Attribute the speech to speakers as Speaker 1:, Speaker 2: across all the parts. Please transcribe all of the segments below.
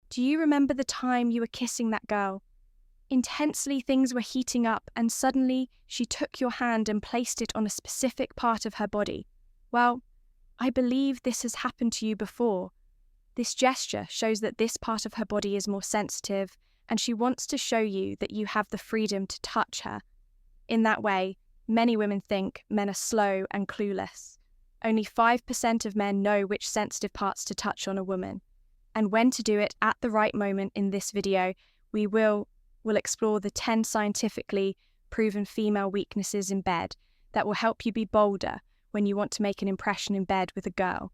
Speaker 1: Do you remember the time you were kissing that girl? Intensely, things were heating up, and suddenly she took your hand and placed it on a specific part of her body. Well, I believe this has happened to you before. This gesture shows that this part of her body is more sensitive, and she wants to show you that you have the freedom to touch her. In that way, many women think men are slow and clueless. Only 5% of men know which sensitive parts to touch on a woman. And when to do it at the right moment in this video, we'll explore the 10 scientifically proven female weaknesses in bed that will help you be bolder when you want to make an impression in bed with a girl.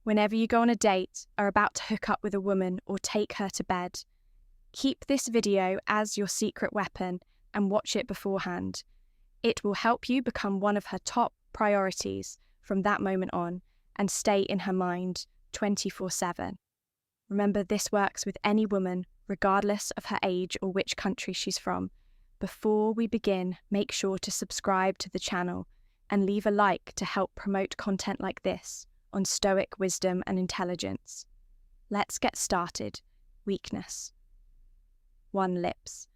Speaker 1: Whenever you go on a date, are about to hook up with a woman, or take her to bed, keep this video as your secret weapon and watch it beforehand. It will help you become one of her top priorities from that moment on and stay in her mind 24/7. Remember, this works with any woman, regardless of her age or which country she's from. Before we begin, make sure to subscribe to the channel and leave a like to help promote content like this on stoic wisdom and intelligence. Let's get started. Weakness. 1. Lips.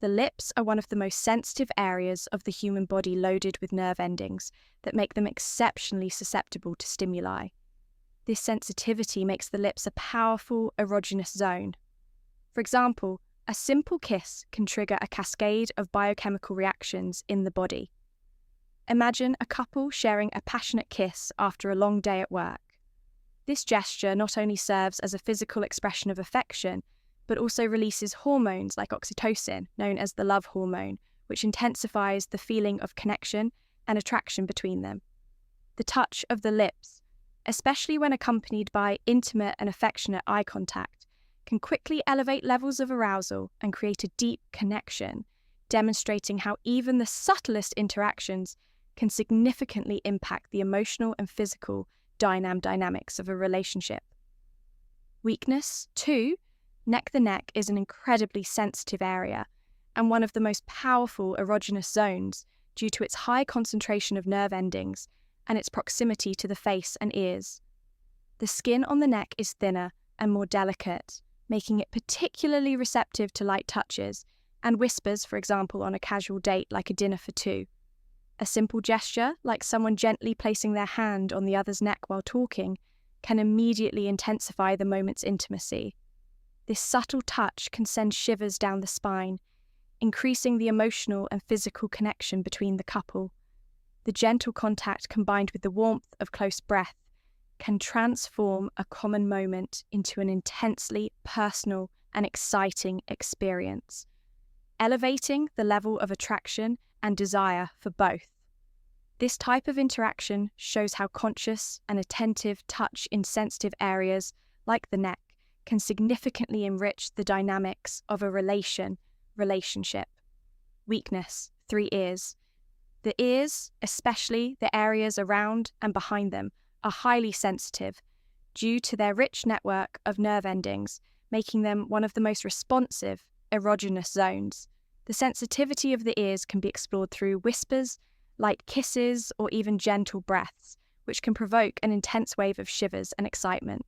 Speaker 1: The lips are one of the most sensitive areas of the human body, loaded with nerve endings that make them exceptionally susceptible to stimuli. This sensitivity makes the lips a powerful erogenous zone. For example, a simple kiss can trigger a cascade of biochemical reactions in the body. Imagine a couple sharing a passionate kiss after a long day at work. This gesture not only serves as a physical expression of affection, but also releases hormones like oxytocin, known as the love hormone, which intensifies the feeling of connection and attraction between them. The touch of the lips, especially when accompanied by intimate and affectionate eye contact, can quickly elevate levels of arousal and create a deep connection, demonstrating how even the subtlest interactions can significantly impact the emotional and physical dynamics of a relationship. Weakness. 2. The neck is an incredibly sensitive area and one of the most powerful erogenous zones due to its high concentration of nerve endings and its proximity to the face and ears. The skin on the neck is thinner and more delicate, making it particularly receptive to light touches and whispers, for example, on a casual date like a dinner for two. A simple gesture, like someone gently placing their hand on the other's neck while talking, can immediately intensify the moment's intimacy. This subtle touch can send shivers down the spine, increasing the emotional and physical connection between the couple. The gentle contact combined with the warmth of close breath can transform a common moment into an intensely personal and exciting experience, elevating the level of attraction and desire for both. This type of interaction shows how conscious and attentive touch in sensitive areas like the neck can significantly enrich the dynamics of a relationship. Weakness. 3. Ears. The ears, especially the areas around and behind them, are highly sensitive due to their rich network of nerve endings, making them one of the most responsive erogenous zones. The sensitivity of the ears can be explored through whispers, light kisses, or even gentle breaths, which can provoke an intense wave of shivers and excitement.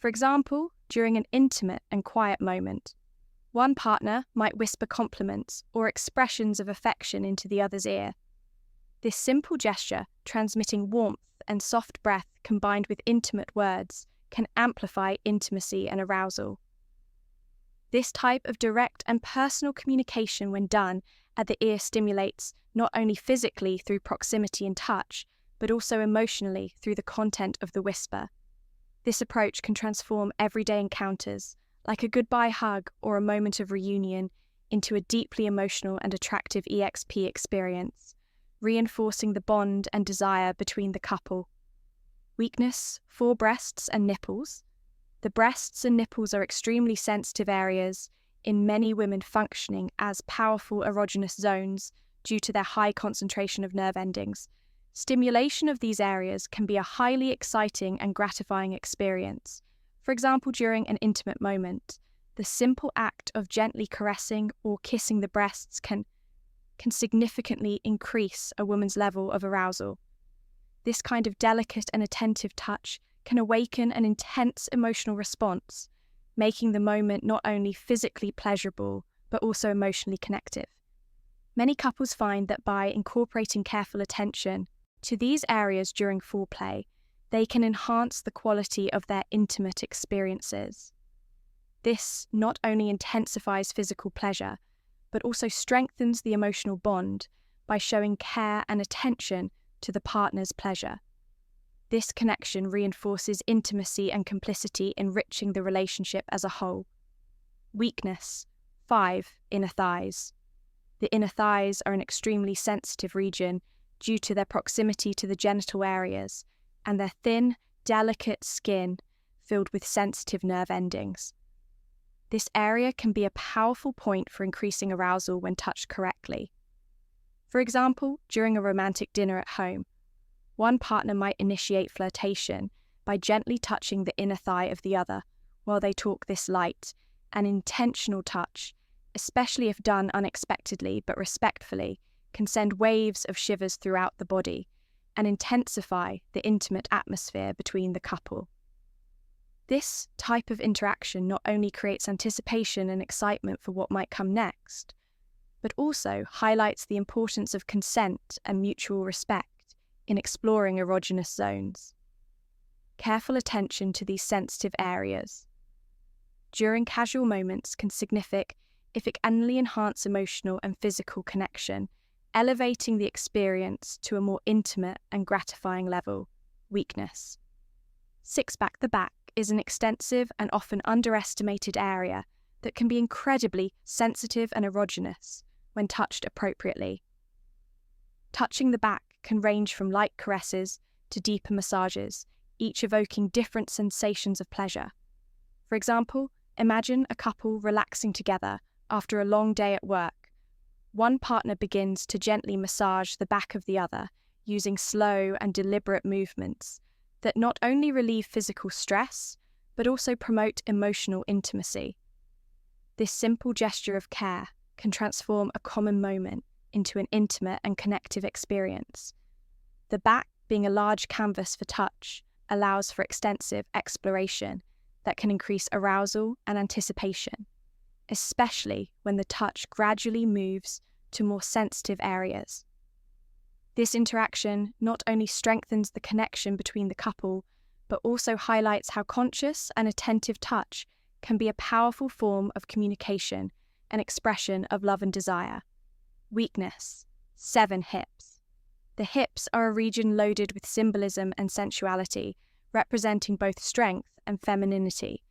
Speaker 1: For example, during an intimate and quiet moment, one partner might whisper compliments or expressions of affection into the other's ear. This simple gesture, transmitting warmth and soft breath combined with intimate words, can amplify intimacy and arousal. This type of direct and personal communication, when done at the ear, stimulates not only physically through proximity and touch, but also emotionally through the content of the whisper. This approach can transform everyday encounters, like a goodbye hug or a moment of reunion, into a deeply emotional and attractive EXP experience, reinforcing the bond and desire between the couple. Weakness. 4. Breasts and nipples. The breasts and nipples are extremely sensitive areas in many women, functioning as powerful erogenous zones due to their high concentration of nerve endings. Stimulation of these areas can be a highly exciting and gratifying experience. For example, during an intimate moment, the simple act of gently caressing or kissing the breasts can significantly increase a woman's level of arousal. This kind of delicate and attentive touch can awaken an intense emotional response, making the moment not only physically pleasurable, but also emotionally connective. Many couples find that by incorporating careful attention to these areas during foreplay, they can enhance the quality of their intimate experiences. This not only intensifies physical pleasure, but also strengthens the emotional bond by showing care and attention to the partner's pleasure. This connection reinforces intimacy and complicity, enriching the relationship as a whole. Weakness. 5. Inner thighs. The inner thighs are an extremely sensitive region due to their proximity to the genital areas and their thin, delicate skin filled with sensitive nerve endings. This area can be a powerful point for increasing arousal when touched correctly. For example, during a romantic dinner at home, one partner might initiate flirtation by gently touching the inner thigh of the other while they talk. This light and intentional touch, especially if done unexpectedly but respectfully, can send waves of shivers throughout the body and intensify the intimate atmosphere between the couple. This type of interaction not only creates anticipation and excitement for what might come next, but also highlights the importance of consent and mutual respect in exploring erogenous zones. Careful attention to these sensitive areas during casual moments can significantly enhance emotional and physical connection, elevating the experience to a more intimate and gratifying level. Weakness. 6. The back is an extensive and often underestimated area that can be incredibly sensitive and erogenous when touched appropriately. Touching the back can range from light caresses to deeper massages, each evoking different sensations of pleasure. For example, imagine a couple relaxing together after a long day at work. One partner begins to gently massage the back of the other, using slow and deliberate movements that not only relieve physical stress, but also promote emotional intimacy. This simple gesture of care can transform a common moment into an intimate and connective experience. The back, being a large canvas for touch, allows for extensive exploration that can increase arousal and anticipation, especially when the touch gradually moves to more sensitive areas. This interaction not only strengthens the connection between the couple, but also highlights how conscious and attentive touch can be a powerful form of communication and expression of love and desire. Weakness. 7. Hips. The hips are a region loaded with symbolism and sensuality, representing both strength and femininity.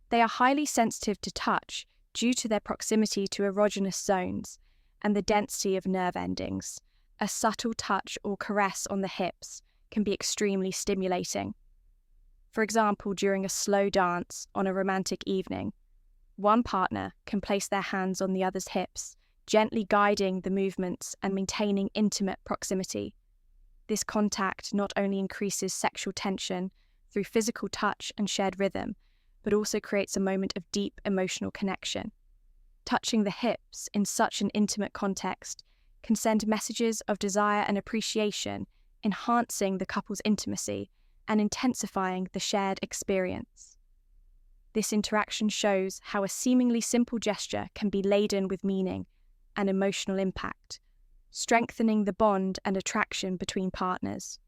Speaker 1: They are highly sensitive to touch due to their proximity to erogenous zones and the density of nerve endings. A subtle touch or caress on the hips can be extremely stimulating. For example, during a slow dance on a romantic evening, one partner can place their hands on the other's hips, gently guiding the movements and maintaining intimate proximity. This contact not only increases sexual tension through physical touch and shared rhythm, but also creates a moment of deep emotional connection. Touching the hips in such an intimate context can send messages of desire and appreciation, enhancing the couple's intimacy and intensifying the shared experience. This interaction shows how a seemingly simple gesture can be laden with meaning and emotional impact, strengthening the bond and attraction between partners.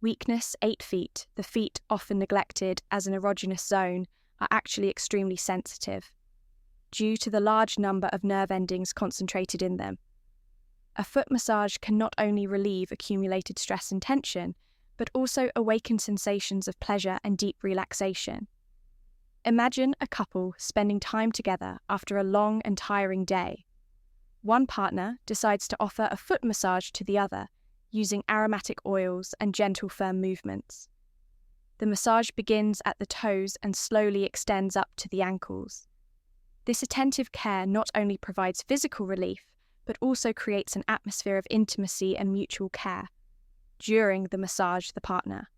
Speaker 1: Weakness. 8 feet. The feet, often neglected as an erogenous zone, are actually extremely sensitive, due to the large number of nerve endings concentrated in them. A foot massage can not only relieve accumulated stress and tension, but also awaken sensations of pleasure and deep relaxation. Imagine a couple spending time together after a long and tiring day. One partner decides to offer a foot massage to the other, using aromatic oils and gentle, firm movements. The massage begins at the toes and slowly extends up to the ankles. This attentive care not only provides physical relief, but also creates an atmosphere of intimacy and mutual care. During the massage, the partner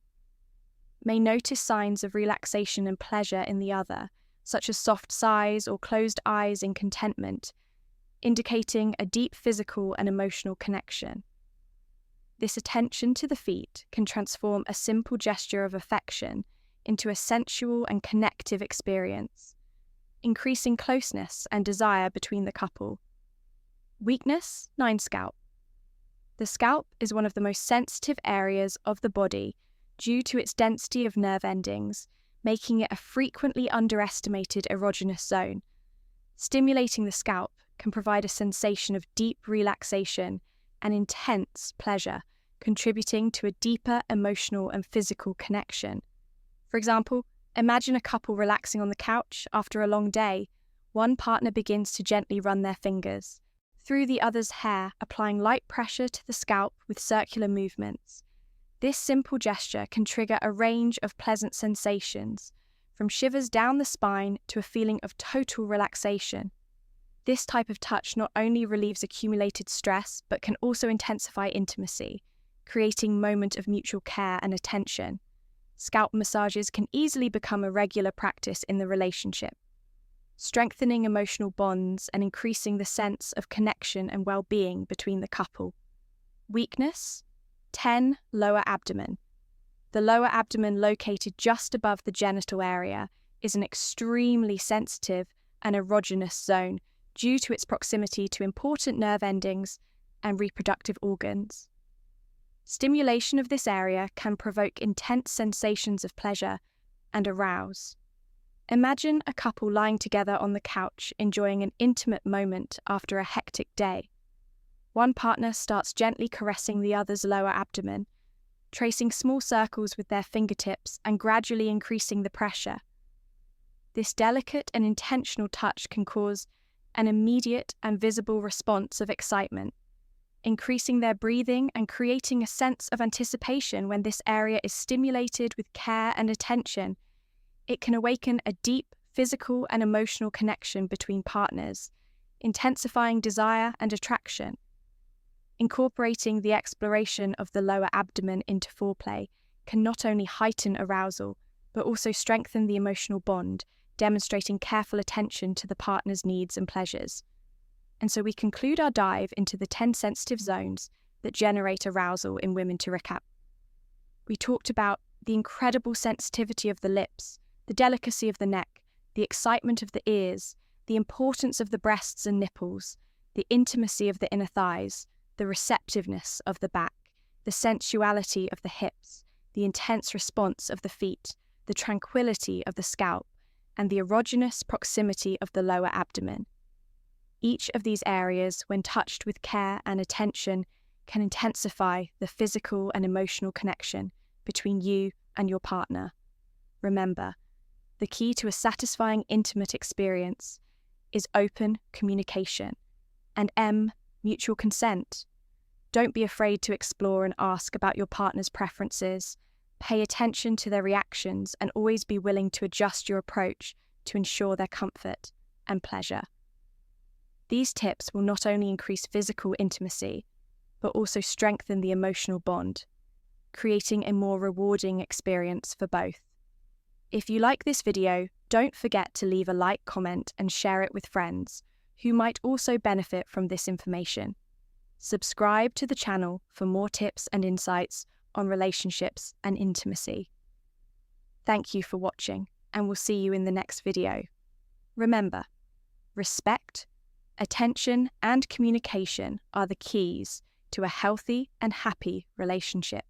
Speaker 1: may notice signs of relaxation and pleasure in the other, such as soft sighs or closed eyes in contentment, indicating a deep physical and emotional connection. This attention to the feet can transform a simple gesture of affection into a sensual and connective experience, increasing closeness and desire between the couple. Weakness, 9 scalp. The scalp is one of the most sensitive areas of the body due to its density of nerve endings, making it a frequently underestimated erogenous zone. Stimulating the scalp can provide a sensation of deep relaxation and intense pleasure, contributing to a deeper emotional and physical connection. For example, imagine a couple relaxing on the couch after a long day. One partner begins to gently run their fingers through the other's hair, applying light pressure to the scalp with circular movements. This simple gesture can trigger a range of pleasant sensations, from shivers down the spine to a feeling of total relaxation. This type of touch not only relieves accumulated stress, but can also intensify intimacy, creating a moment of mutual care and attention. Scalp massages can easily become a regular practice in the relationship, strengthening emotional bonds and increasing the sense of connection and well-being between the couple. Weakness, 10, lower abdomen. The lower abdomen, located just above the genital area, is an extremely sensitive and erogenous zone due to its proximity to important nerve endings and reproductive organs. Stimulation of this area can provoke intense sensations of pleasure and arouse. Imagine a couple lying together on the couch, enjoying an intimate moment after a hectic day. One partner starts gently caressing the other's lower abdomen, tracing small circles with their fingertips and gradually increasing the pressure. This delicate and intentional touch can cause an immediate and visible response of excitement, increasing their breathing and creating a sense of anticipation when this area is stimulated with care and attention. It can awaken a deep physical and emotional connection between partners, intensifying desire and attraction. Incorporating the exploration of the lower abdomen into foreplay can not only heighten arousal, but also strengthen the emotional bond, demonstrating careful attention to the partner's needs and pleasures. And so we conclude our dive into the 10 sensitive zones that generate arousal in women. To recap, we talked about the incredible sensitivity of the lips, the delicacy of the neck, the excitement of the ears, the importance of the breasts and nipples, the intimacy of the inner thighs, the receptiveness of the back, the sensuality of the hips, the intense response of the feet, the tranquility of the scalp, and the erogenous proximity of the lower abdomen. Each of these areas, when touched with care and attention, can intensify the physical and emotional connection between you and your partner. Remember, the key to a satisfying intimate experience is open communication and mutual consent. Don't be afraid to explore and ask about your partner's preferences. Pay attention to their reactions and always be willing to adjust your approach to ensure their comfort and pleasure. These tips will not only increase physical intimacy, but also strengthen the emotional bond, creating a more rewarding experience for both. If you like this video, don't forget to leave a like, comment, and share it with friends who might also benefit from this information. Subscribe to the channel for more tips and insights on relationships and intimacy. Thank you for watching, and we'll see you in the next video. Remember, respect, attention, and communication are the keys to a healthy and happy relationship.